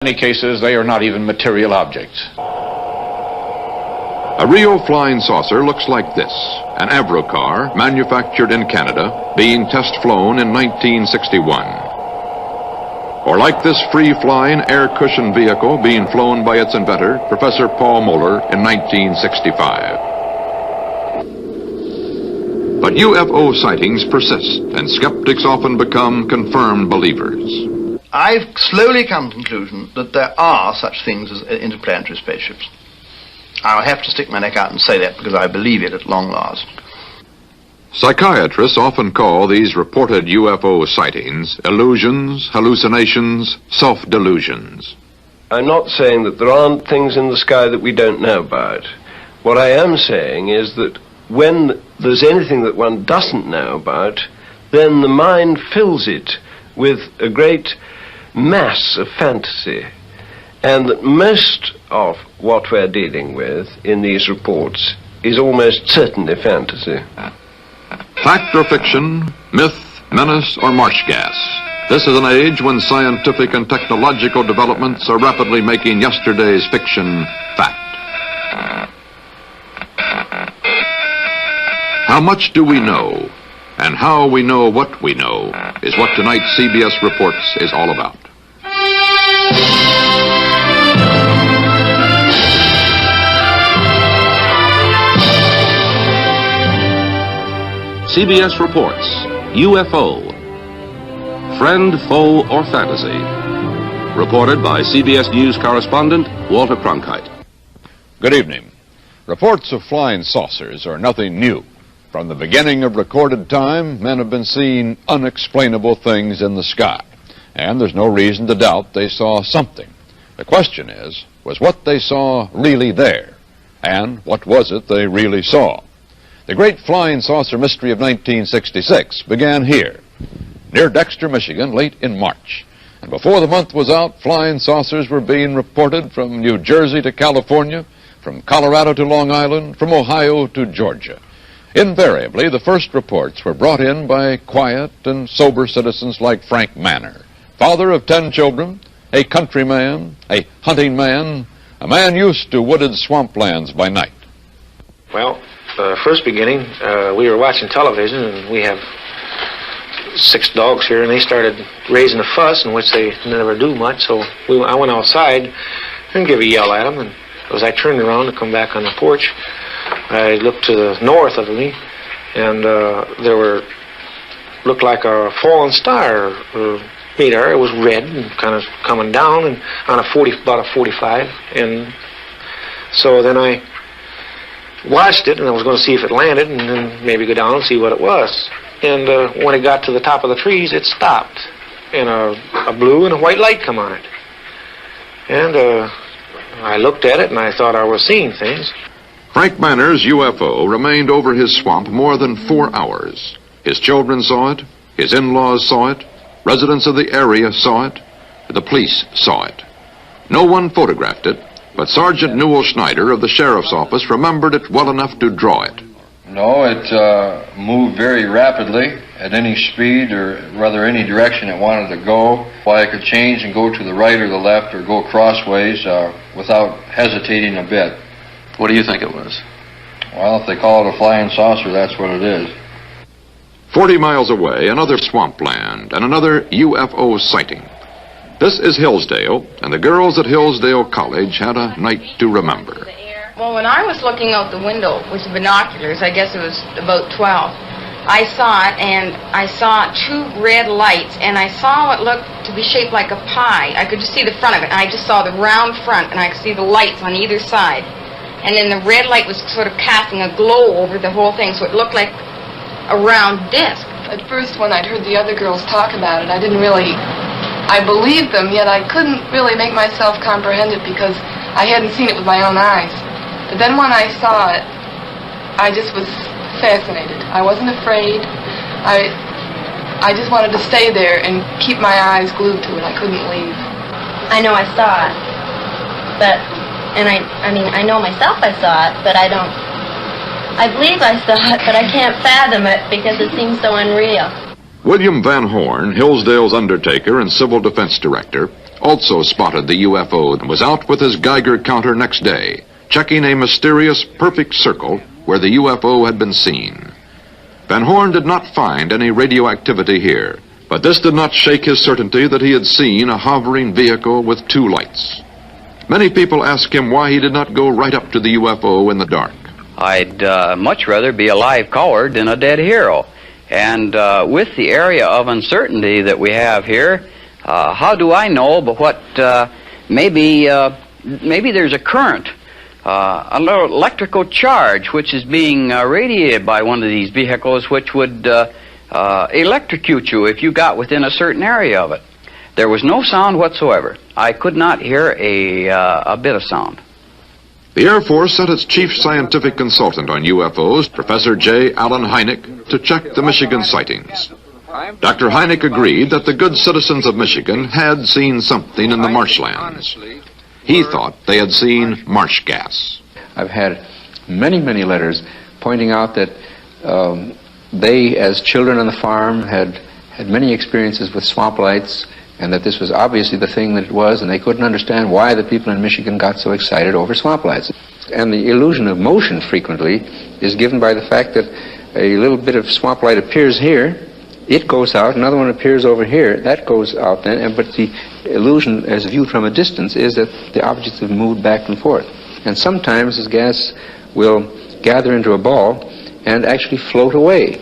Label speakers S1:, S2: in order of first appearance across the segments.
S1: In many cases, they are not even material objects.
S2: A real flying saucer looks like this, an Avro car manufactured in Canada, being test-flown in 1961. Or like this free-flying air-cushioned vehicle being flown by its inventor, Professor Paul Moeller, in 1965. But UFO sightings persist, and skeptics often become confirmed believers.
S3: I've slowly come to the conclusion that there are such things as interplanetary spaceships. I'll have to stick my neck out and say that because I believe it at long last.
S2: Psychiatrists often call these reported UFO sightings illusions, hallucinations, self-delusions.
S4: I'm not saying that there aren't things in the sky that we don't know about. What I am saying is that when there's anything that one doesn't know about, then the mind fills it with a great mass of fantasy. And that most of what we're dealing with in these reports is almost certainly fantasy.
S2: Fact or fiction, myth, menace, or marsh gas. This is an age when scientific and technological developments are rapidly making yesterday's fiction fact. How much do we know, and how we know what we know, is what tonight's CBS Reports is all about.
S5: CBS Reports, UFO, Friend, Foe, or Fantasy. Reported by CBS News correspondent Walter Cronkite.
S6: Good evening. Reports of flying saucers are nothing new. From the beginning of recorded time, men have been seeing unexplainable things in the sky. And there's no reason to doubt they saw something. The question is, was what they saw really there? And what was it they really saw? The great flying saucer mystery of 1966 began here, near Dexter, Michigan, late in March. And before the month was out, flying saucers were being reported from New Jersey to California, from Colorado to Long Island, from Ohio to Georgia. Invariably, the first reports were brought in by quiet and sober citizens like Frank Manor, father of 10 children, a countryman, a hunting man, a man used to wooded swamplands by night.
S7: Well, first beginning, we were watching television, and we have 6 dogs here, and they started raising a fuss, in which they never do much, so I went outside and gave a yell at them, and as I turned around to come back on the porch, I looked to the north of me, and looked like a fallen star meteor. It was red and kind of coming down, and on about a 45, and so then I watched it, and I was going to see if it landed, and then maybe go down and see what it was. And when it got to the top of the trees, it stopped, and a blue and a white light come on it. And I looked at it, and I thought I was seeing things.
S2: Frank Manor's UFO remained over his swamp more than 4 hours. His children saw it, his in-laws saw it, residents of the area saw it, the police saw it. No one photographed it, but Sergeant Newell Schneider of the Sheriff's Office remembered it well enough to draw it.
S8: No, it moved very rapidly at any speed, or rather any direction it wanted to go. Why, it could change and go to the right or the left or go crossways without hesitating a bit.
S5: What do you think it was?
S8: Well, if they call it a flying saucer, that's what it is.
S2: 40 miles away, another swampland and another UFO sighting. This is Hillsdale, and the girls at Hillsdale College had a night to remember.
S9: Well, when I was looking out the window with the binoculars, I guess it was about 12, I saw it, and I saw 2 red lights, and I saw what looked to be shaped like a pie. I could just see the front of it, and I just saw the round front, and I could see the lights on either side. And then the red light was sort of casting a glow over the whole thing, so it looked like a round disc.
S10: At first, when I'd heard the other girls talk about it, I believed them, yet I couldn't really make myself comprehend it because I hadn't seen it with my own eyes. But then when I saw it, I just was fascinated. I wasn't afraid. I just wanted to stay there and keep my eyes glued to it. I couldn't leave.
S11: I know I saw it, but... And I know myself I saw it, but I believe I saw it, but I can't fathom it because it seems so unreal.
S2: William Van Horn, Hillsdale's undertaker and civil defense director, also spotted the UFO and was out with his Geiger counter next day, checking a mysterious perfect circle where the UFO had been seen. Van Horn did not find any radioactivity here, but this did not shake his certainty that he had seen a hovering vehicle with two lights. Many people ask him why he did not go right up to the UFO in the dark.
S12: I'd much rather be a live coward than a dead hero. And with the area of uncertainty that we have here, how do I know but what maybe there's a current, a little electrical charge which is being radiated by one of these vehicles which would electrocute you if you got within a certain area of it. There was no sound whatsoever. I could not hear a bit of sound.
S2: The Air Force sent its chief scientific consultant on UFOs, Professor J. Allen Hynek, to check the Michigan sightings. Dr. Hynek agreed that the good citizens of Michigan had seen something in the marshlands. He thought they had seen marsh gas.
S13: I've had many letters pointing out that they, as children on the farm, had many experiences with swamp lights, and that this was obviously the thing that it was, and they couldn't understand why the people in Michigan got so excited over swamp lights. And the illusion of motion frequently is given by the fact that a little bit of swamp light appears here, it goes out, another one appears over here, that goes out then, but the illusion as viewed from a distance is that the objects have moved back and forth. And sometimes this gas will gather into a ball and actually float away.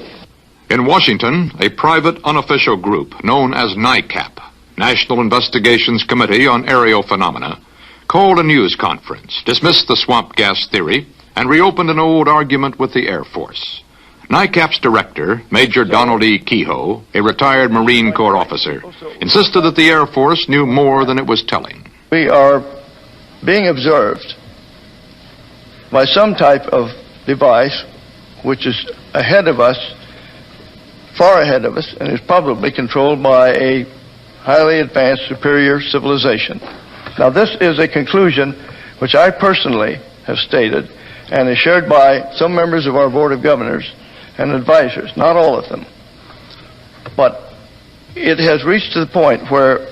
S2: In Washington, a private unofficial group known as NICAP, National Investigations Committee on Aerial Phenomena, called a news conference, dismissed the swamp gas theory, and reopened an old argument with the Air Force. NICAP's director, Major Donald E. Kehoe, a retired Marine Corps officer, insisted that the Air Force knew more than it was telling.
S14: We are being observed by some type of device which is ahead of us, far ahead of us, and is probably controlled by a highly advanced superior civilization. Now, this is a conclusion which I personally have stated and is shared by some members of our Board of Governors and advisors, not all of them. But it has reached to the point where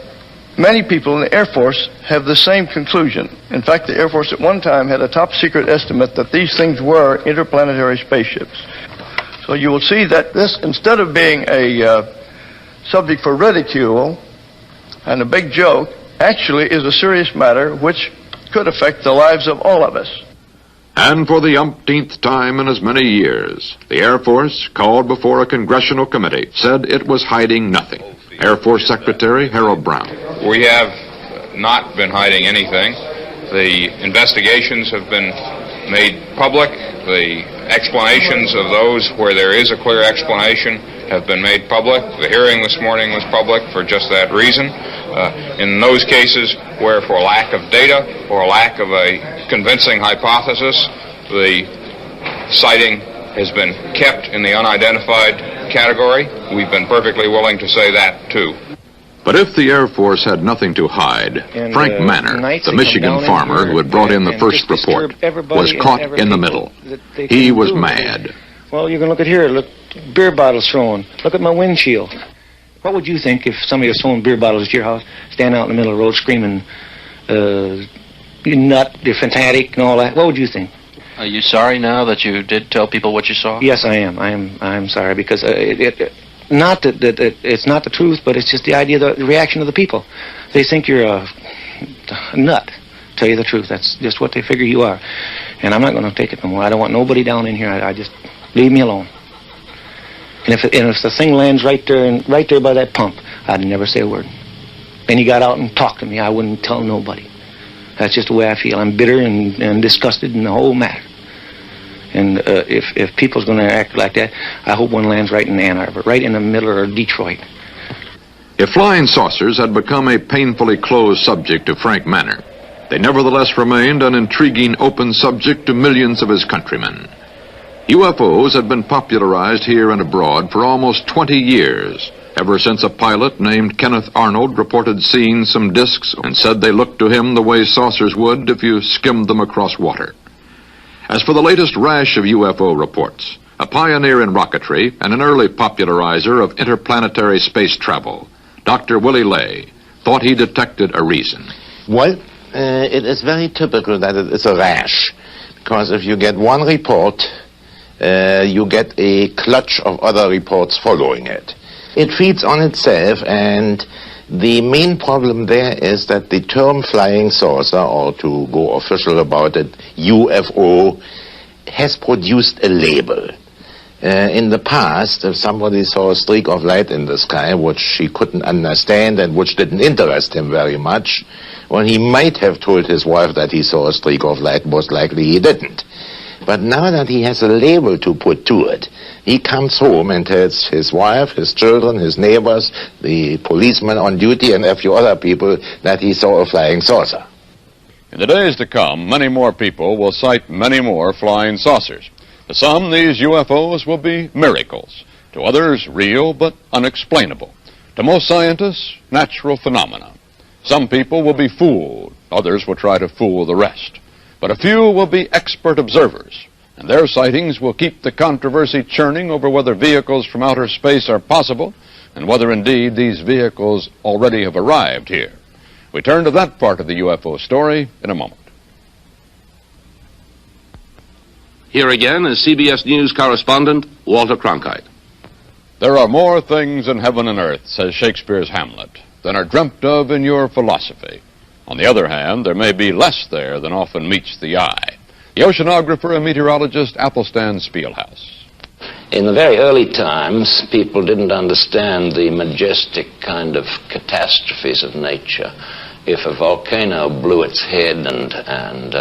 S14: many people in the Air Force have the same conclusion. In fact, the Air Force at one time had a top secret estimate that these things were interplanetary spaceships. So you will see that this, instead of being a subject for ridicule and a big joke, actually is a serious matter which could affect the lives of all of us.
S2: And for the umpteenth time in as many years, the Air Force, called before a congressional committee, said it was hiding nothing. Air Force Secretary Harold Brown.
S15: We have not been hiding anything. The investigations have been made public. The explanations of those where there is a clear explanation have been made public. The hearing this morning was public for just that reason. In those cases where, for lack of data or lack of a convincing hypothesis, the sighting has been kept in the unidentified category, we've been perfectly willing to say that too.
S2: But if the Air Force had nothing to hide, Frank Manor, the Michigan farmer who had brought in the first report, was caught in the middle. He was mad.
S7: Well, you can look at here. Look, beer bottles thrown. Look at my windshield. What would you think if somebody was throwing beer bottles at your house, standing out in the middle of the road screaming, you nut, you're fanatic, and all that? What would you think?
S16: Are you sorry now that you did tell people what you saw?
S7: Yes, I am. I'm sorry because not that it's not the truth, but it's just the idea, the reaction of the people. They think you're a nut. Tell you the truth, that's just what they figure you are, and I'm not going to take it no more. I don't want nobody down in here. I just leave me alone. And if the thing lands right there by that pump, I'd never say a word. And he got out and talked to me. I wouldn't tell nobody. That's just the way I feel. I'm bitter and disgusted in the whole matter. And if people's going to act like that, I hope one lands right in Ann Arbor, right in the middle of Detroit.
S2: If flying saucers had become a painfully closed subject to Frank Manor, they nevertheless remained an intriguing open subject to millions of his countrymen. UFOs had been popularized here and abroad for almost 20 years, ever since a pilot named Kenneth Arnold reported seeing some discs and said they looked to him the way saucers would if you skimmed them across water. As for the latest rash of UFO reports, a pioneer in rocketry and an early popularizer of interplanetary space travel, Dr. Willie Ley, thought he detected a reason.
S17: Well, it is very typical that it is a rash, because if you get one report, you get a clutch of other reports following it. It feeds on itself, and the main problem there is that the term flying saucer, or to go official about it, UFO, has produced a label. In the past, if somebody saw a streak of light in the sky, which he couldn't understand and which didn't interest him very much, well, he might have told his wife that he saw a streak of light. Most likely he didn't. But now that he has a label to put to it, he comes home and tells his wife, his children, his neighbors, the policeman on duty, and a few other people that he saw a flying saucer.
S6: In the days to come, many more people will cite many more flying saucers. To some, these UFOs will be miracles. To others, real but unexplainable. To most scientists, natural phenomena. Some people will be fooled. Others will try to fool the rest. But a few will be expert observers, and their sightings will keep the controversy churning over whether vehicles from outer space are possible and whether indeed these vehicles already have arrived here. We turn to that part of the UFO story in a moment.
S5: Here again is CBS News correspondent Walter Cronkite.
S6: There are more things in heaven and earth, says Shakespeare's Hamlet, than are dreamt of in your philosophy. On the other hand, there may be less there than often meets the eye. The oceanographer and meteorologist Athelstan Spielhaus.
S18: In the very early times, people didn't understand the majestic kind of catastrophes of nature. If a volcano blew its head and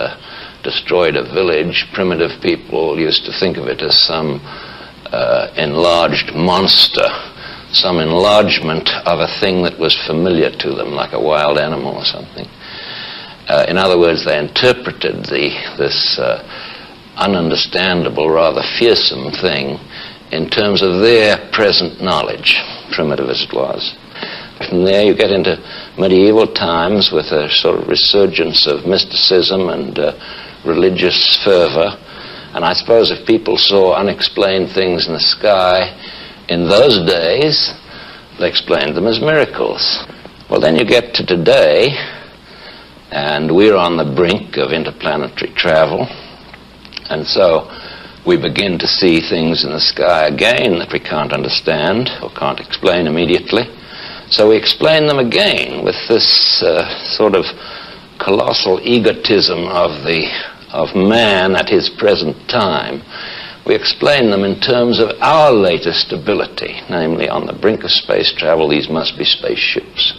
S18: destroyed a village, primitive people used to think of it as some enlarged monster, some enlargement of a thing that was familiar to them, like a wild animal or something. In other words, they interpreted this ununderstandable, rather fearsome thing in terms of their present knowledge, primitive as it was. From there you get into medieval times with a sort of resurgence of mysticism and religious fervor. And I suppose if people saw unexplained things in the sky in those days, they explained them as miracles. Well, then you get to today, and we're on the brink of interplanetary travel, and so we begin to see things in the sky again that we can't understand or can't explain immediately. So we explain them again with this sort of colossal egotism of man at his present time. We explain them in terms of our latest ability, namely on the brink of space travel, these must be spaceships.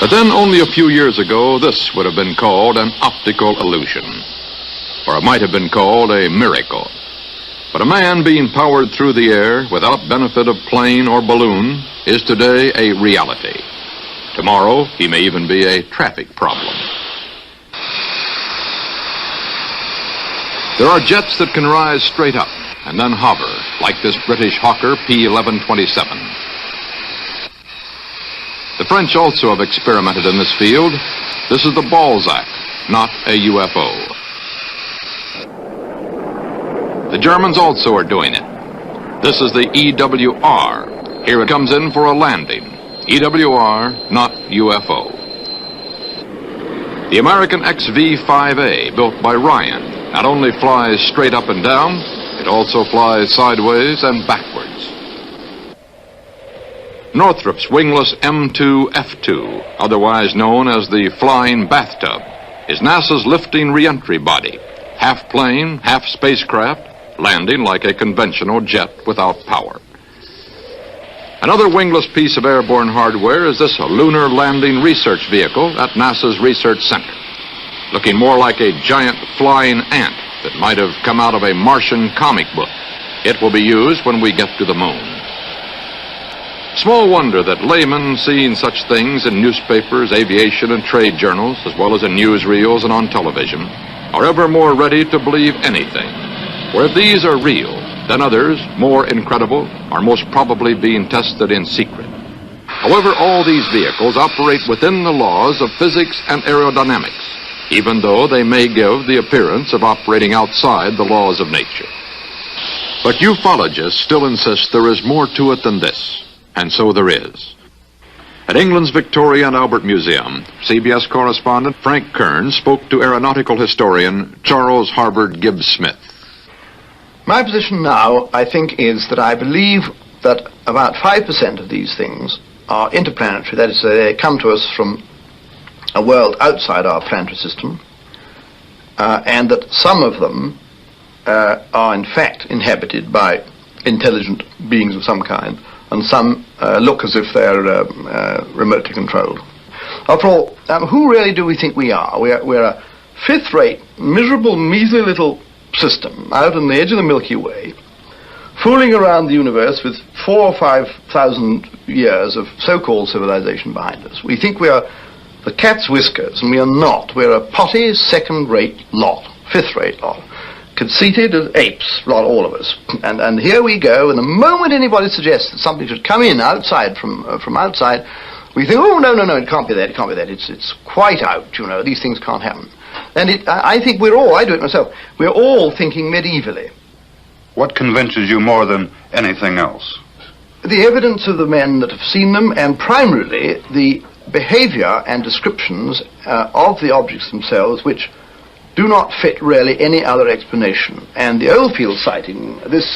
S2: But then only a few years ago, this would have been called an optical illusion, or it might have been called a miracle. But a man being powered through the air without benefit of plane or balloon is today a reality. Tomorrow, he may even be a traffic problem. There are jets that can rise straight up and then hover, like this British Hawker P-1127. The French also have experimented in this field. This is the Balzac, not a UFO. The Germans also are doing it. This is the EWR. Here it comes in for a landing. EWR, not UFO. The American XV-5A, built by Ryan, not only flies straight up and down, it also flies sideways and backwards. Northrop's wingless M2F2, otherwise known as the Flying Bathtub, is NASA's lifting reentry body, half plane, half spacecraft, landing like a conventional jet without power. Another wingless piece of airborne hardware is this lunar landing research vehicle at NASA's Research Center, looking more like a giant flying ant that might have come out of a Martian comic book. It will be used when we get to the moon. Small wonder that laymen seeing such things in newspapers, aviation, and trade journals, as well as in newsreels and on television, are ever more ready to believe anything. For if these are real, then others, more incredible, are most probably being tested in secret. However, all these vehicles operate within the laws of physics and aerodynamics, even though they may give the appearance of operating outside the laws of nature. But ufologists still insist there is more to it than this, and so there is. At England's Victoria and Albert Museum, CBS correspondent Frank Kern spoke to aeronautical historian Charles Harvard Gibbs Smith.
S3: My position now, I think, is that I believe that about 5% of these things are interplanetary. That is, they come to us from a world outside our planetary system, and that some of them are in fact inhabited by intelligent beings of some kind, and some look as if they're remotely controlled. After all, who really do we think we are? We're a fifth-rate, miserable, measly little system out on the edge of the Milky Way, fooling around the universe with 4,000 or 5,000 years of so-called civilization behind us. We think we are the cat's whiskers, and we are not. We're a potty, second-rate lot, fifth-rate lot, conceited as apes, all of us. And here we go, and the moment anybody suggests that something should come in outside from outside, we think, oh, no, it can't be that, it's quite out, these things can't happen. And I think I do it myself, we're all thinking medievally.
S19: What convinces you more than anything else?
S3: The evidence of the men that have seen them, and primarily the behavior and descriptions of the objects themselves, which do not fit really any other explanation. And the Oldfield sighting, this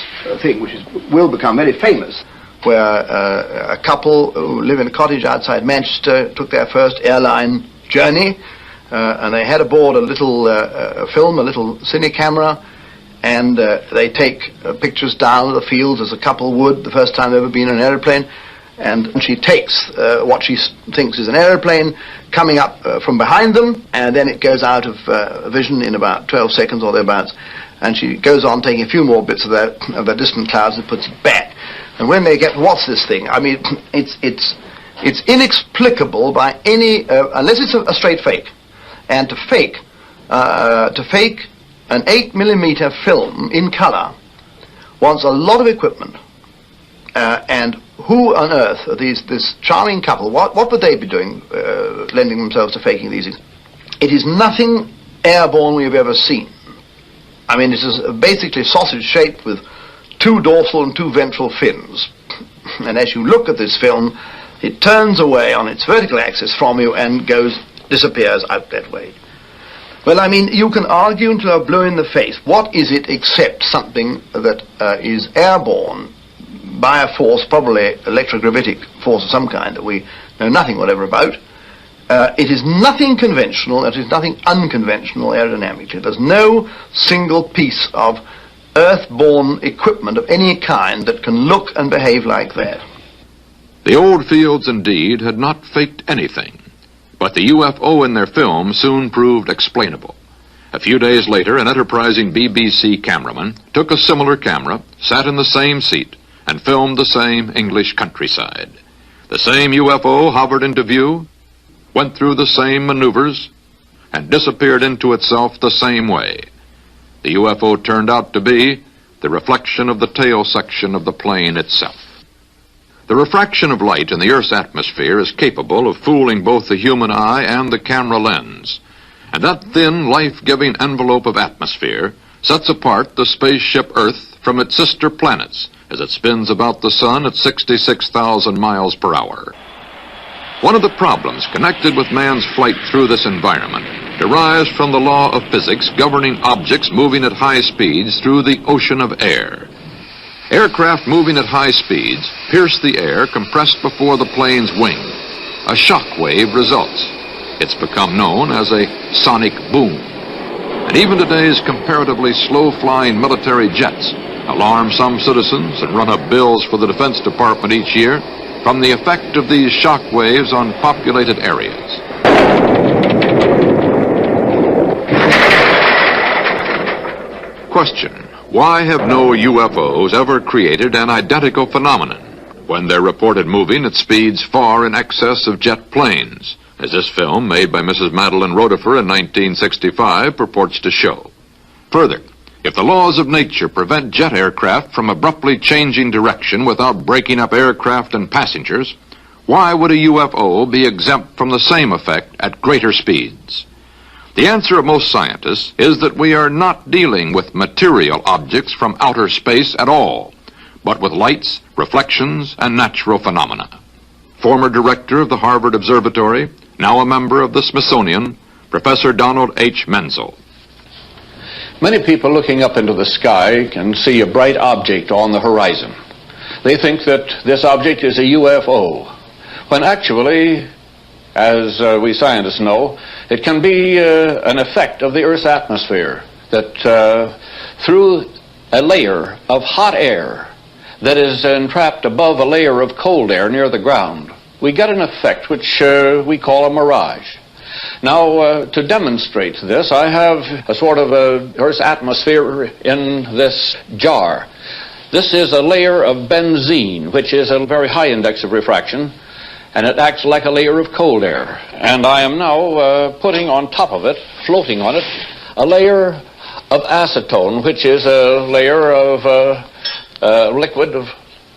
S3: thing which will become very famous, where a couple who live in a cottage outside Manchester took their first airline journey, and they had aboard a little film, a little cine camera, and they take pictures down of the fields as a couple would the first time they've ever been in an aeroplane, and she takes what she thinks is an aeroplane coming up from behind them, and then it goes out of vision in about 12 seconds or thereabouts, and she goes on taking a few more bits of the distant clouds and puts it back. And when they get, what's this thing? I mean, it's inexplicable by any, unless it's a straight fake. And to fake an 8mm film in color wants a lot of equipment. And who on earth are this charming couple? What would they be doing, lending themselves to faking these things? It is nothing airborne we've ever seen. I mean, it is basically sausage shaped with 2 dorsal and 2 ventral fins. And as you look at this film, it turns away on its vertical axis from you and disappears out that way. Well, I mean, you can argue until you're blue in the face. What is it except something that is airborne by a force, probably electrogravitic force of some kind that we know nothing whatever about? It is nothing conventional, it is nothing unconventional aerodynamically. There's no single piece of earth-borne equipment of any kind that can look and behave like that.
S2: The Oldfields, indeed, had not faked anything, but the UFO in their film soon proved explainable. A few days later, an enterprising BBC cameraman took a similar camera, sat in the same seat, and filmed the same English countryside. The same UFO hovered into view, went through the same maneuvers, and disappeared into itself the same way. The UFO turned out to be the reflection of the tail section of the plane itself. The refraction of light in the Earth's atmosphere is capable of fooling both the human eye and the camera lens. And that thin, life-giving envelope of atmosphere sets apart the spaceship Earth from its sister planets as it spins about the sun at 66,000 miles per hour. One of the problems connected with man's flight through this environment derives from the law of physics governing objects moving at high speeds through the ocean of air. Aircraft moving at high speeds pierce the air compressed before the plane's wing. A shock wave results. It's become known as a sonic boom. And even today's comparatively slow-flying military jets alarm some citizens and run up bills for the Defense Department each year from the effect of these shock waves on populated areas. Question: why have no UFOs ever created an identical phenomenon when they're reported moving at speeds far in excess of jet planes, as this film made by Mrs. Madeline Rotifer in 1965 purports to show? Further, if the laws of nature prevent jet aircraft from abruptly changing direction without breaking up aircraft and passengers, why would a UFO be exempt from the same effect at greater speeds? The answer of most scientists is that we are not dealing with material objects from outer space at all, but with lights, reflections, and natural phenomena. former director of the Harvard Observatory, now a member of the Smithsonian, Professor Donald H. Menzel.
S20: Many people looking up into the sky can see a bright object on the horizon. They think that this object is a UFO, when actually, as we scientists know, it can be an effect of the Earth's atmosphere, that through a layer of hot air that is entrapped above a layer of cold air near the ground, we get an effect which we call a mirage. Now, to demonstrate this, I have a sort of Earth's atmosphere in this jar. This is a layer of benzene, which is a very high index of refraction, and it acts like a layer of cold air. And I am now putting on top of it, floating on it, a layer of acetone, which is a layer of liquid of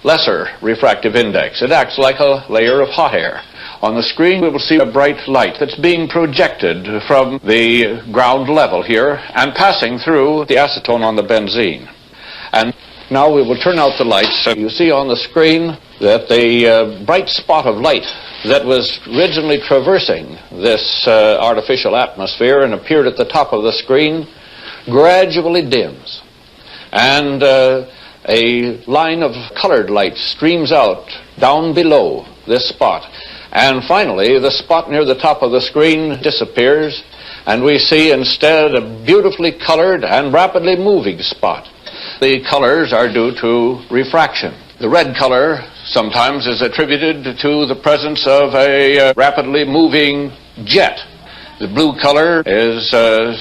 S20: lesser refractive index. It acts like a layer of hot air. On the screen we will see a bright light that's being projected from the ground level here and passing through the acetone on the benzene. And now we will turn out the lights. You see on the screen that the bright spot of light that was originally traversing this artificial atmosphere and appeared at the top of the screen gradually dims. And a line of colored light streams out down below this spot. And finally, the spot near the top of the screen disappears, and we see instead a beautifully colored and rapidly moving spot. The colors are due to refraction. The red color sometimes is attributed to the presence of a rapidly moving jet. The blue color is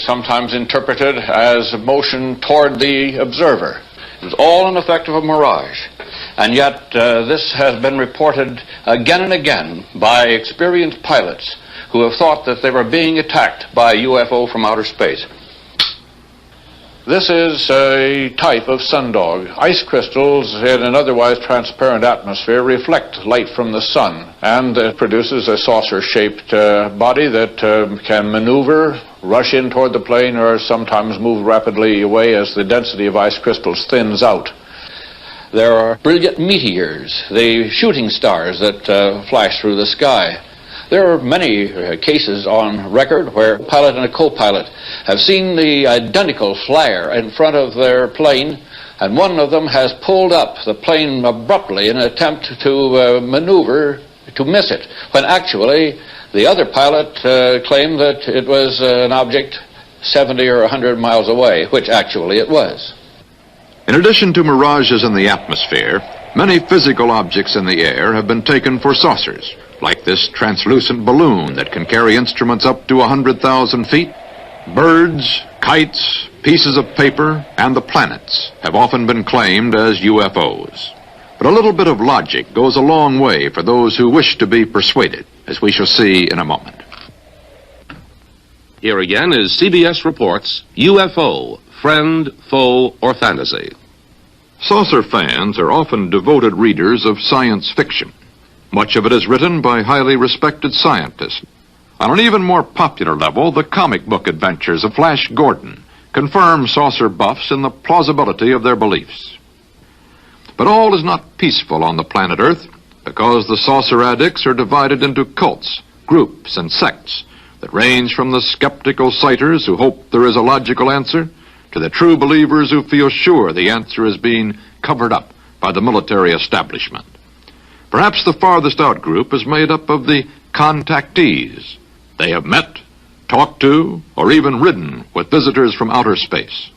S20: sometimes interpreted as motion toward the observer. It's all an effect of a mirage. And yet this has been reported again and again by experienced pilots who have thought that they were being attacked by a UFO from outer space. This is a type of sundog. Ice crystals in an otherwise transparent atmosphere reflect light from the sun, and it produces a saucer-shaped body that can maneuver, rush in toward the plane, or sometimes move rapidly away as the density of ice crystals thins out. There are brilliant meteors, the shooting stars that flash through the sky. There are many cases on record where a pilot and a co-pilot have seen the identical flare in front of their plane, and one of them has pulled up the plane abruptly in an attempt to maneuver to miss it, when actually the other pilot claimed that it was an object 70 or 100 miles away, which actually it was.
S2: In addition to mirages in the atmosphere, many physical objects in the air have been taken for saucers, like this translucent balloon that can carry instruments up to 100,000 feet. Birds, kites, pieces of paper, and the planets have often been claimed as UFOs. But a little bit of logic goes a long way for those who wish to be persuaded, as we shall see in a moment.
S5: Here again is CBS Reports UFO, Friend, Foe, or Fantasy.
S2: Saucer fans are often devoted readers of science fiction. Much of it is written by highly respected scientists. On an even more popular level, the comic book adventures of Flash Gordon confirm saucer buffs in the plausibility of their beliefs. But all is not peaceful on the planet Earth, because the saucer addicts are divided into cults, groups, and sects that range from the skeptical sighters who hope there is a logical answer to the true believers who feel sure the answer is being covered up by the military establishment. Perhaps the farthest out group is made up of the contactees. They have met, talked to, or even ridden with visitors from outer space.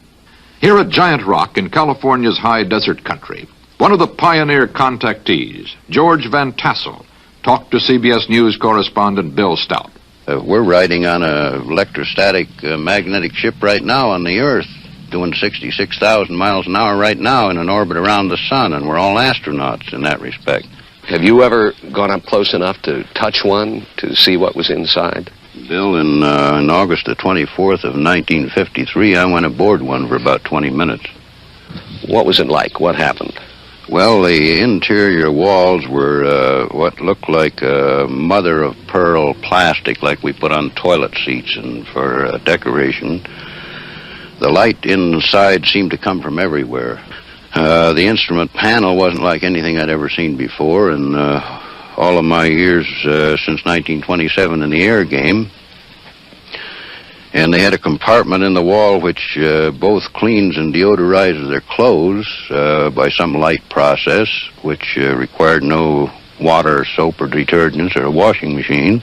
S2: Here at Giant Rock in California's high desert country, one of the pioneer contactees, George Van Tassel, talked to CBS News correspondent Bill Stout.
S21: We're riding on an electrostatic magnetic ship right now on the Earth, doing 66,000 miles an hour right now in an orbit around the sun, and we're all astronauts in that respect.
S22: Have you ever gone up close enough to touch one to see what was inside?
S21: Bill, in August the 24th of 1953, I went aboard one for about 20 minutes.
S22: What was it like? What happened?
S21: Well, the interior walls were what looked like mother of pearl plastic, like we put on toilet seats and for decoration. The light inside seemed to come from everywhere. The instrument panel wasn't like anything I'd ever seen before, and all of my years since 1927 in the air game. And they had a compartment in the wall which both cleans and deodorizes their clothes by some light process, which required no water, soap, or detergents, or a washing machine.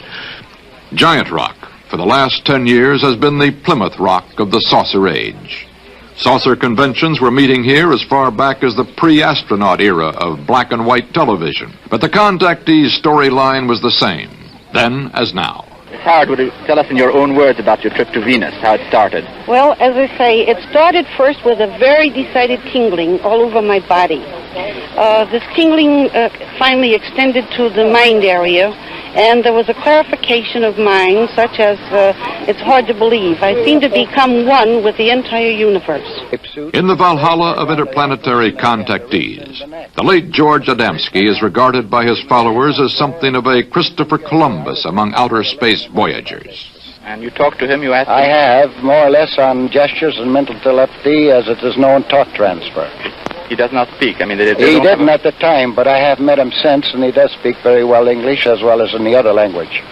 S2: Giant Rock, for the last 10 years, has been the Plymouth Rock of the saucer age. Saucer conventions were meeting here as far back as the pre-astronaut era of black and white television. But the contactees' storyline was the same, then as now.
S1: Howard, would you tell us in your own words about your trip to Venus, how it started?
S4: Well, as I say, it started first with a very decided tingling all over my body. This tingling finally extended to the mind area, and there was a clarification of mind such as it's hard to believe. I seem to become one with the entire universe.
S2: In the Valhalla of interplanetary contactees, the late George Adamski is regarded by his followers as something of a Christopher Columbus among outer space voyagers.
S1: And you talked to him, you asked him?
S23: I have, more or less on gestures and mental telepathy, as it is known, talk transfer.
S1: He does not speak. I mean, they
S23: he didn't at the time, but I have met him since, and he does speak very well English as well as in the other language.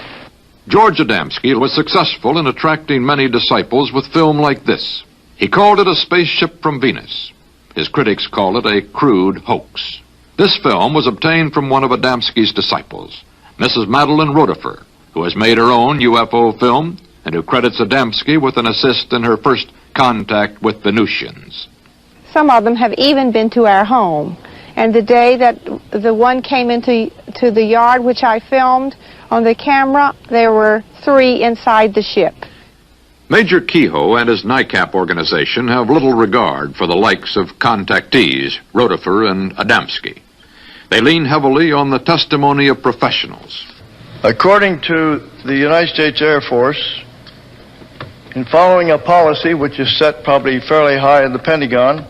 S2: George Adamski was successful in attracting many disciples with film like this. He called it a spaceship from Venus. His critics call it a crude hoax. This film was obtained from one of Adamski's disciples, Mrs. Madeline Rotifer, who has made her own UFO film and who credits Adamski with an assist in her first contact with Venusians.
S24: Some of them have even been to our home. And the day that the one came into the yard, which I filmed on the camera, there were 3 inside the ship.
S2: Major Kehoe and his NICAP organization have little regard for the likes of contactees, Rotifer and Adamski. They lean heavily on the testimony of professionals.
S14: According to the United States Air Force, in following a policy which is set probably fairly high in the Pentagon,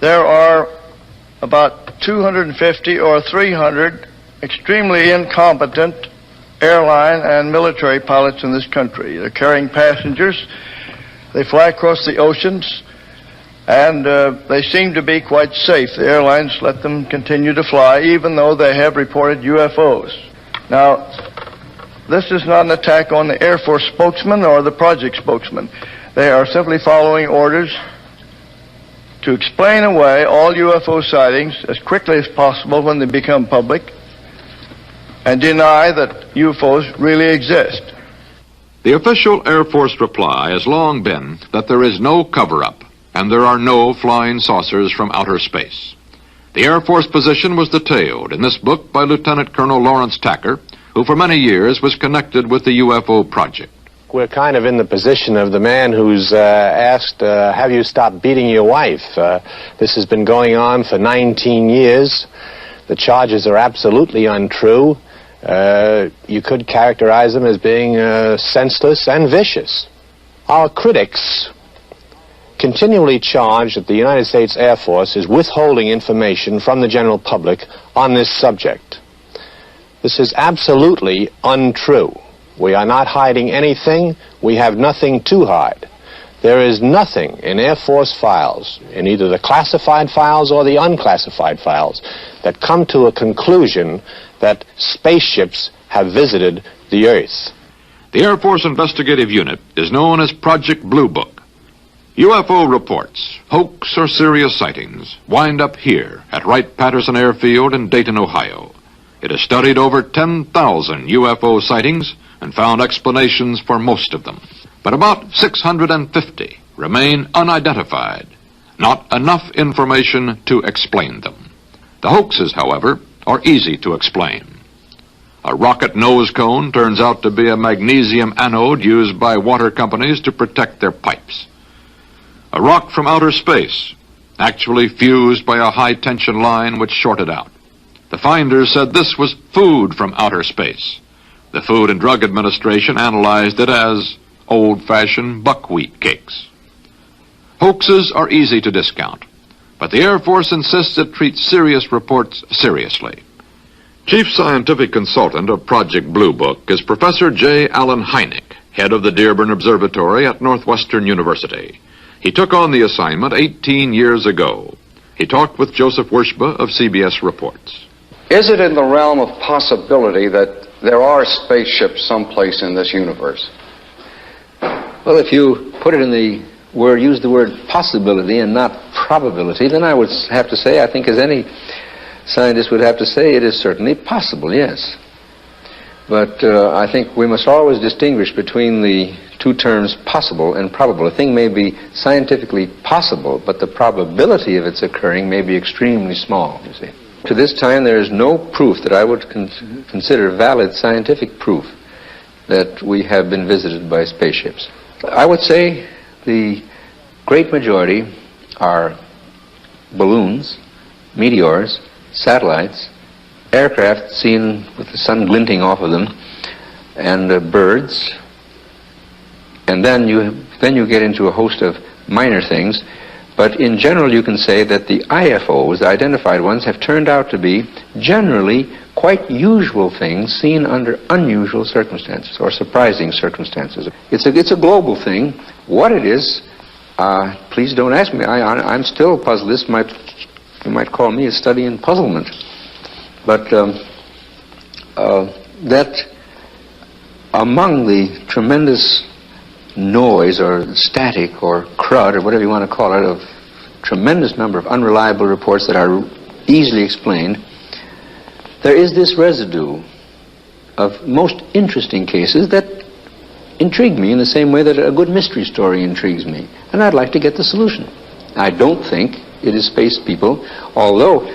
S14: there are about 250 or 300 extremely incompetent airline and military pilots in this country. They're carrying passengers, they fly across the oceans, and they seem to be quite safe. The airlines let them continue to fly, even though they have reported UFOs. Now, this is not an attack on the Air Force spokesman or the project spokesman. They are simply following orders to explain away all UFO sightings as quickly as possible when they become public and deny that UFOs really exist.
S2: The official Air Force reply has long been that there is no cover-up and there are no flying saucers from outer space. The Air Force position was detailed in this book by Lieutenant Colonel Lawrence Tacker, who for many years was connected with the UFO project.
S25: We're kind of in the position of the man who's asked, have you stopped beating your wife? This has been going on for 19 years. The charges are absolutely untrue. You could characterize them as being senseless and vicious. Our critics continually charge that the United States Air Force is withholding information from the general public on this subject. This is absolutely untrue. We are not hiding anything. We have nothing to hide. There is nothing in Air Force files, in either the classified files or the unclassified files, that come to a conclusion that spaceships have visited the Earth.
S2: The Air Force Investigative Unit is known as Project Blue Book. UFO reports, hoax or serious sightings, wind up here at Wright-Patterson Airfield in Dayton, Ohio. It has studied over 10,000 UFO sightings and found explanations for most of them. But about 650 remain unidentified. Not enough information to explain them. The hoaxes, however, are easy to explain. A rocket nose cone turns out to be a magnesium anode used by water companies to protect their pipes. A rock from outer space, actually fused by a high-tension line which shorted out. The finders said this was food from outer space. The Food and Drug Administration analyzed it as old-fashioned buckwheat cakes. Hoaxes are easy to discount, but the Air Force insists it treats serious reports seriously. Chief Scientific Consultant of Project Blue Book is Professor J. Allen Hynek, head of the Dearborn Observatory at Northwestern University. He took on the assignment 18 years ago. He talked with Joseph Wershba of CBS Reports.
S8: Is it in the realm of possibility that there are spaceships someplace in this universe?
S13: Well, if you put it in the word, use the word possibility and not probability, then I would have to say, I think as any scientist would have to say, it is certainly possible, yes. But I think we must always distinguish between the two terms possible and probable. A thing may be scientifically possible, but the probability of its occurring may be extremely small, you see. To this time, there is no proof that I would consider valid scientific proof that we have been visited by spaceships. I would say the great majority are balloons, meteors, satellites, aircraft seen with the sun glinting off of them, and birds. And then you get into a host of minor things. But in general, you can say that the IFOs, the identified ones, have turned out to be generally quite usual things seen under unusual circumstances or surprising circumstances. It's a global thing. What it is, please don't ask me. I'm still puzzled. You might call me a study in puzzlement. But that among the tremendous noise or static or crud or whatever you want to call it of tremendous number of unreliable reports that are easily explained, there is this residue of most interesting cases that intrigue me in the same way that a good mystery story intrigues me, and I'd like to get the solution. I don't think it is space people, although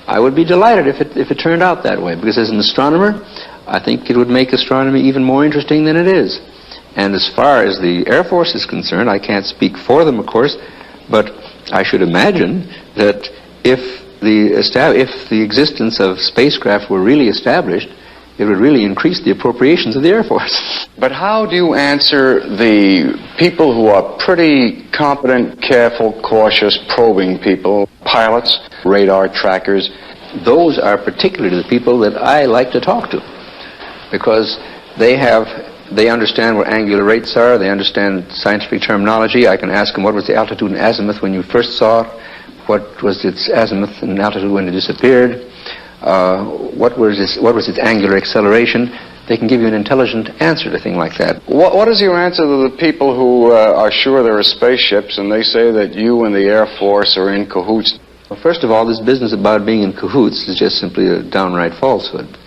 S13: I would be delighted if it turned out that way, because as an astronomer, I think it would make astronomy even more interesting than it is. And as far as the Air Force is concerned, I can't speak for them, of course, but I should imagine that if the existence of spacecraft were really established, it would really increase the appropriations of the Air Force.
S8: But how do you answer the people who are pretty competent, careful, cautious, probing people, pilots, radar trackers?
S13: Those are particularly the people that I like to talk to, because they understand where angular rates are, they understand scientific terminology. I can ask them, what was the altitude and azimuth when you first saw it? What was its azimuth and altitude when it disappeared? What was its angular acceleration? They can give you an intelligent answer to a thing like that.
S8: What is your answer to the people who are sure there are spaceships and they say that you and the Air Force are in cahoots?
S13: Well, first of all, this business about being in cahoots is just simply a downright falsehood.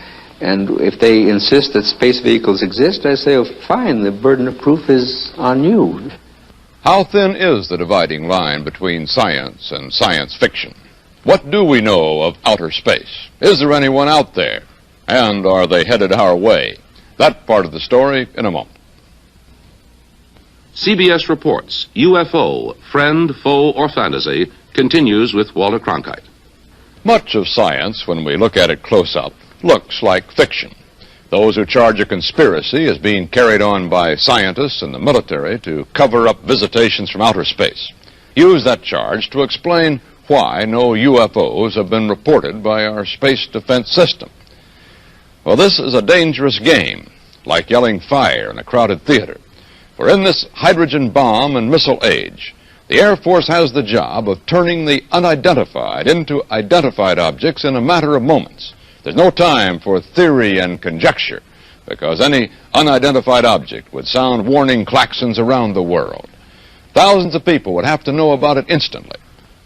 S13: And if they insist that space vehicles exist, I say, oh, fine, the burden of proof is on you.
S6: How thin is the dividing line between science and science fiction? What do we know of outer space? Is there anyone out there? And are they headed our way? That part of the story in a moment.
S5: CBS reports UFO, Friend, Foe, or Fantasy continues with Walter Cronkite.
S6: Much of science, when we look at it close up, looks like fiction. Those who charge a conspiracy as being carried on by scientists and the military to cover up visitations from outer space use that charge to explain why no UFOs have been reported by our space defense system. Well, this is a dangerous game, like yelling fire in a crowded theater. For in this hydrogen bomb and missile age, the Air Force has the job of turning the unidentified into identified objects in a matter of moments. There's no time for theory and conjecture, because any unidentified object would sound warning klaxons around the world. Thousands of people would have to know about it instantly.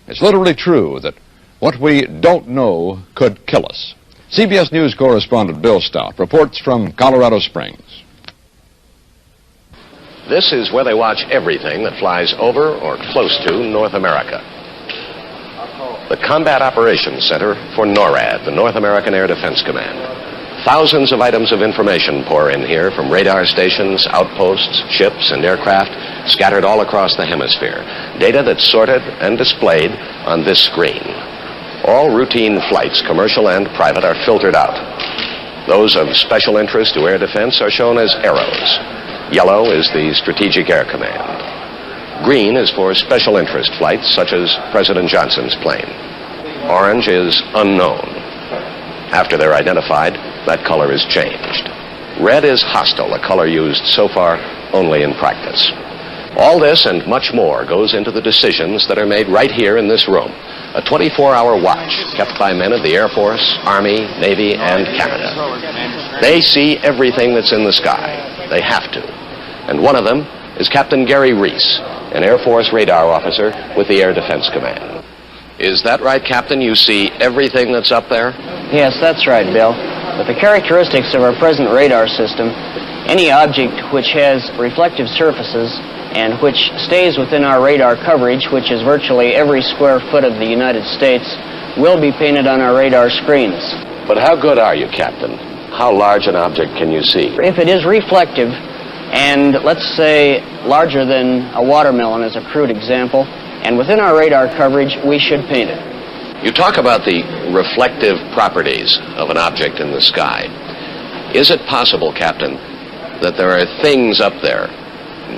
S6: It's literally true that what we don't know could kill us. CBS News correspondent Bill Stout reports from Colorado Springs.
S22: This is where they watch everything that flies over or close to North America. The Combat Operations Center for NORAD, the North American Air Defense Command. Thousands of items of information pour in here from radar stations, outposts, ships, and aircraft scattered all across the hemisphere. Data that's sorted and displayed on this screen. All routine flights, commercial and private, are filtered out. Those of special interest to air defense are shown as arrows. Yellow is the Strategic Air Command. Green is for special interest flights, such as President Johnson's plane. Orange is unknown. After they're identified, that color is changed. Red is hostile, a color used so far only in practice. All this and much more goes into the decisions that are made right here in this room a 24-hour watch kept by men of the Air Force, Army, Navy, and Canada. They see everything that's in the sky. They have to. And one of them is Captain Gary Reese, an Air Force radar officer with the Air Defense Command. Is that right, Captain? You see everything that's up there?
S9: Yes, that's right, Bill. With the characteristics of our present radar system, any object which has reflective surfaces and which stays within our radar coverage, which is virtually every square foot of the United States, will be painted on our radar screens.
S22: But how good are you, Captain? How large an object can you see?
S9: If it is reflective, and let's say larger than a watermelon as a crude example, and within our radar coverage, we should paint it.
S22: You talk about the reflective properties of an object in the sky. Is it possible, Captain, that there are things up there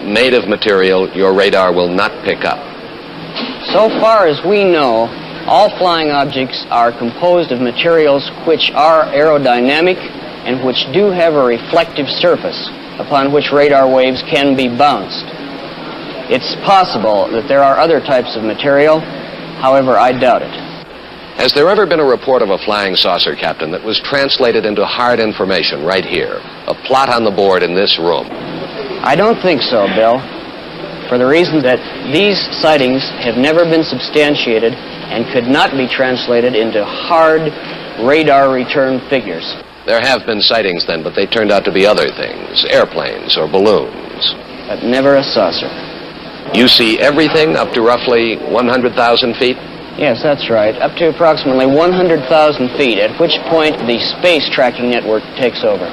S22: made of material your radar will not pick up?
S9: So far as we know, all flying objects are composed of materials which are aerodynamic and which do have a reflective surface upon which radar waves can be bounced. It's possible that there are other types of material, however, I doubt it.
S22: Has there ever been a report of a flying saucer, Captain, that was translated into hard information right here? A plot on the board in this room?
S9: I don't think so, Bill, for the reason that these sightings have never been substantiated and could not be translated into hard radar return figures.
S22: There have been sightings then, but they turned out to be other things, airplanes or balloons.
S9: But never a saucer.
S22: You see everything up to roughly 100,000 feet?
S9: Yes, that's right, up to approximately 100,000 feet, at which point the space tracking network takes over.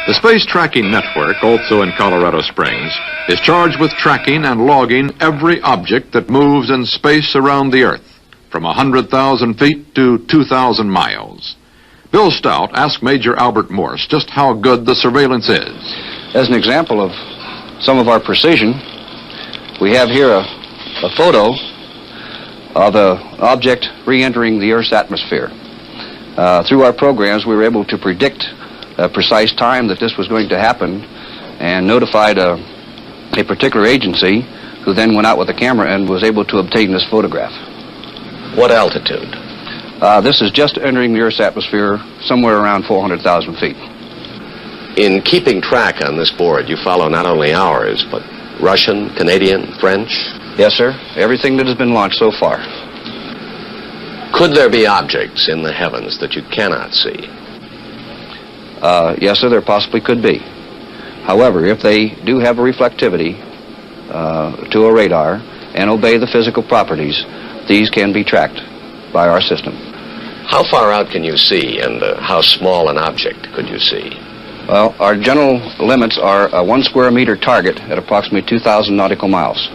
S2: The Space Tracking Network, also in Colorado Springs, is charged with tracking and logging every object that moves in space around the Earth, from 100,000 feet to 2,000 miles. Bill Stout asked Major Albert Morse just how good the surveillance is.
S13: As an example of some of our precision, we have here a photo of an object re-entering the Earth's atmosphere. Through our programs, we were able to predict a precise time that this was going to happen and notified a particular agency who then went out with a camera and was able to obtain this photograph.
S22: What altitude?
S13: This is just entering the Earth's atmosphere somewhere around 400,000 feet.
S22: In keeping track on this board, you follow not only ours, but Russian, Canadian, French?
S13: Yes, sir. Everything that has been launched so far.
S22: Could there be objects in the heavens that you cannot see?
S13: Yes, sir, there possibly could be. However, if they do have a reflectivity to a radar and obey the physical properties, these can be tracked by our system.
S22: How far out can you see, and how small an object could you see?
S13: Well, our general limits are a 1 square meter target at approximately 2,000 nautical miles.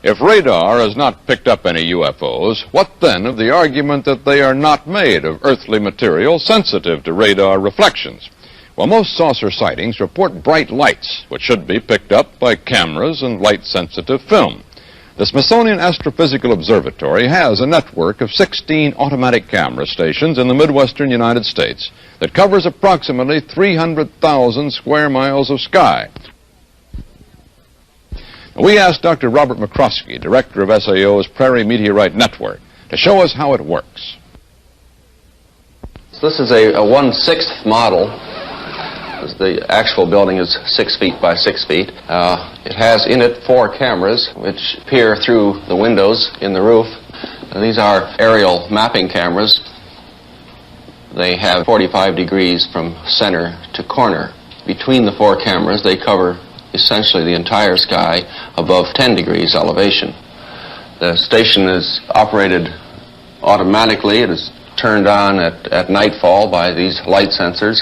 S6: If radar has not picked up any UFOs, what then of the argument that they are not made of earthly material sensitive to radar reflections? Well, most saucer sightings report bright lights, which should be picked up by cameras and light-sensitive film. The Smithsonian Astrophysical Observatory has a network of 16 automatic camera stations in the Midwestern United States that covers approximately 300,000 square miles of sky. We asked Dr. Robert McCroskey, director of SAO's Prairie Meteorite Network, to show us how it works.
S10: This is a 1/6 model. The actual building is 6 feet by 6 feet. It has in it 4 cameras which peer through the windows in the roof. These are aerial mapping cameras. They have 45 degrees from center to corner. Between the 4 cameras, they cover essentially the entire sky above 10 degrees elevation. The station is operated automatically. It is turned on at nightfall by these light sensors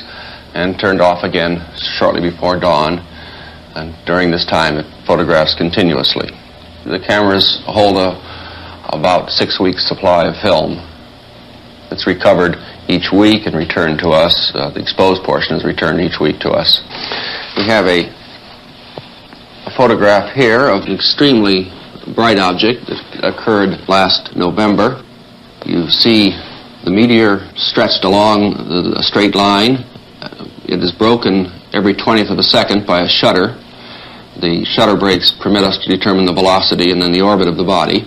S10: and turned off again shortly before dawn, and during this time it photographs continuously. The cameras hold about 6 weeks supply of film. It's recovered each week and returned to us. The exposed portion is returned each week to us. We have a photograph here of an extremely bright object that occurred last November. You see the meteor stretched along a straight line. It is broken every 20th of a second by a shutter. The shutter breaks permit us to determine the velocity and then the orbit of the body.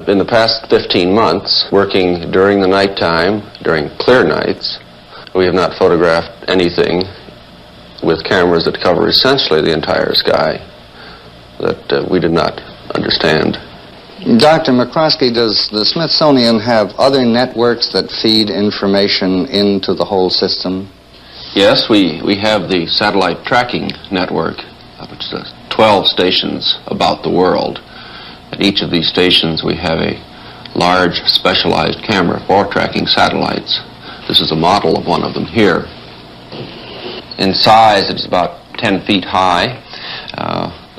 S10: In the past 15 months, working during the nighttime, during clear nights, we have not photographed anything with cameras that cover essentially the entire sky that we did not understand.
S7: Dr. McCroskey, does the Smithsonian have other networks that feed information into the whole system?
S10: Yes, we have the satellite tracking network, which is 12 stations about the world. At each of these stations we have a large specialized camera for tracking satellites. This is a model of one of them here. In size, it's about 10 feet high.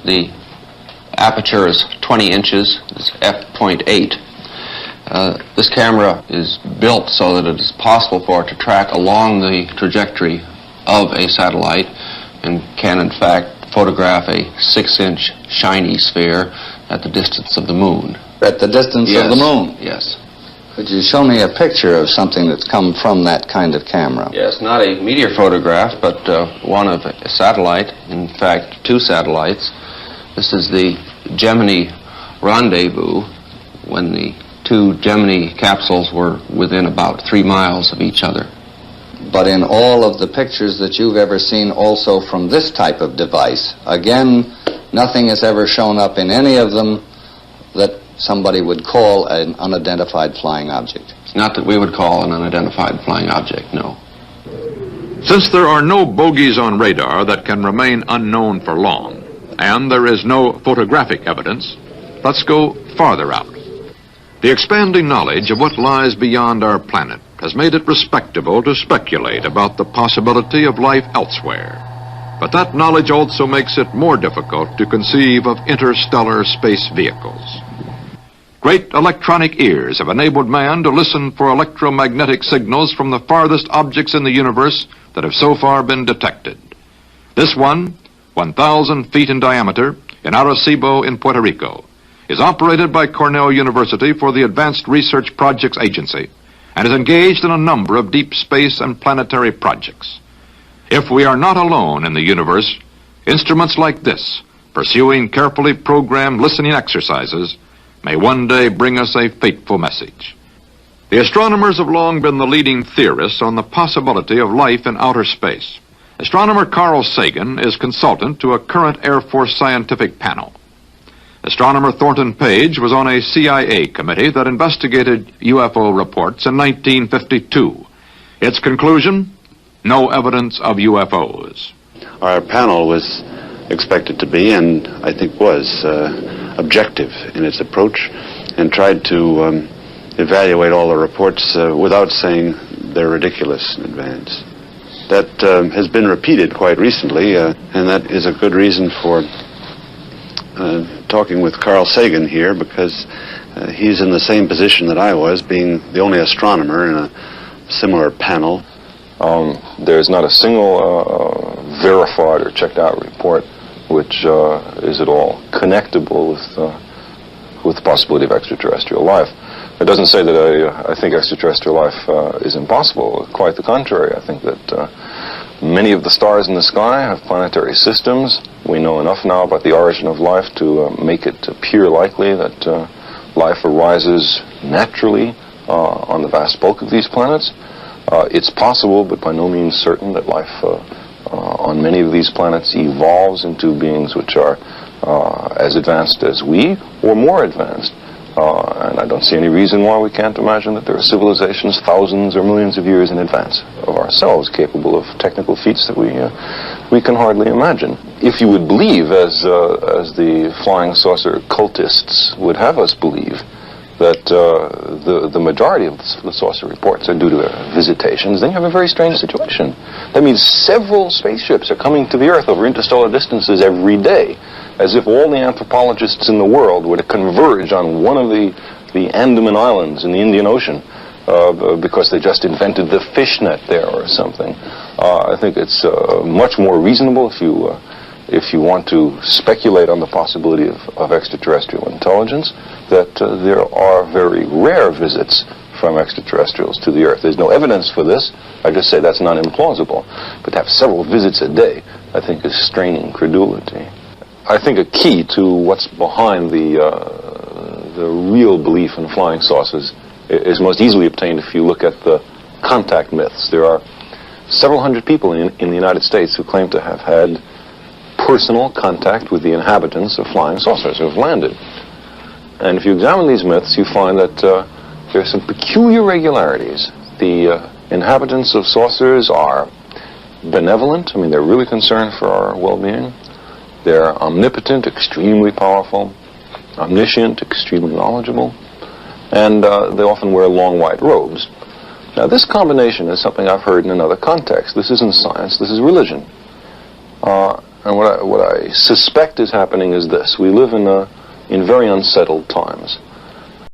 S10: The aperture is 20 inches. It's f.8. This camera is built so that it is possible for it to track along the trajectory of a satellite and can, in fact, photograph a 6-inch shiny sphere at the distance of the moon.
S7: At the distance of the moon?
S10: Yes.
S7: Could you show me a picture of something that's come from that kind of camera?
S10: Yes, not a meteor photograph, but one of a satellite, in fact, 2 satellites. This is the Gemini rendezvous when the 2 Gemini capsules were within about 3 miles of each other.
S7: But in all of the pictures that you've ever seen also from this type of device, again, nothing has ever shown up in any of them that somebody would call an unidentified flying object.
S10: It's not that we would call an unidentified flying object, no.
S2: Since there are no bogies on radar that can remain unknown for long, and there is no photographic evidence, let's go farther out. The expanding knowledge of what lies beyond our planet has made it respectable to speculate about the possibility of life elsewhere. But that knowledge also makes it more difficult to conceive of interstellar space vehicles. Great electronic ears have enabled man to listen for electromagnetic signals from the farthest objects in the universe that have so far been detected. This one, 1,000 feet in diameter, in Arecibo in Puerto Rico, is operated by Cornell University for the Advanced Research Projects Agency and is engaged in a number of deep space and planetary projects. If we are not alone in the universe, instruments like this, pursuing carefully programmed listening exercises, may one day bring us a fateful message. The astronomers have long been the leading theorists on the possibility of life in outer space. Astronomer Carl Sagan is consultant to a current Air Force scientific panel. Astronomer Thornton Page was on a CIA committee that investigated UFO reports in 1952. Its conclusion? No evidence of UFOs.
S11: Our panel was expected to be, and I think was, objective in its approach and tried to evaluate all the reports without saying they're ridiculous in advance. That has been repeated quite recently, and that is a good reason for talking with Carl Sagan here, because he's in the same position that I was, being the only astronomer in a similar panel.
S12: There's not a single verified or checked out report which is at all connectable with the possibility of extraterrestrial life. It doesn't say that I think extraterrestrial life is impossible. Quite the contrary. I think that many of the stars in the sky have planetary systems. We know enough now about the origin of life to make it appear likely that life arises naturally on the vast bulk of these planets. It's possible, but by no means certain, that life on many of these planets evolves into beings which are as advanced as we, or more advanced. And I don't see any reason why we can't imagine that there are civilizations thousands or millions of years in advance of ourselves, capable of technical feats that we can hardly imagine. If you would believe, as the flying saucer cultists would have us believe, that the majority of the saucer reports are due to visitations, then you have a very strange situation. That means several spaceships are coming to the Earth over interstellar distances every day, as if all the anthropologists in the world were to converge on one of the Andaman Islands in the Indian Ocean because they just invented the fishnet there or something. I think it's much more reasonable if you want to speculate on the possibility of extraterrestrial intelligence, that there are very rare visits from extraterrestrials to the Earth. There's no evidence for this. I just say that's not implausible. But to have several visits a day, I think, is straining credulity. I think a key to what's behind the the real belief in flying saucers is most easily obtained if you look at the contact myths. There are several hundred people in the United States who claim to have had personal contact with the inhabitants of flying saucers who have landed. And if you examine these myths, you find that there are some peculiar regularities. The inhabitants of saucers are benevolent. I mean, they're really concerned for our well-being. They're omnipotent, extremely powerful, omniscient, extremely knowledgeable, and they often wear long white robes. Now, this combination is something I've heard in another context. This isn't science, this is religion. And what I suspect is happening is this. We live in very unsettled times.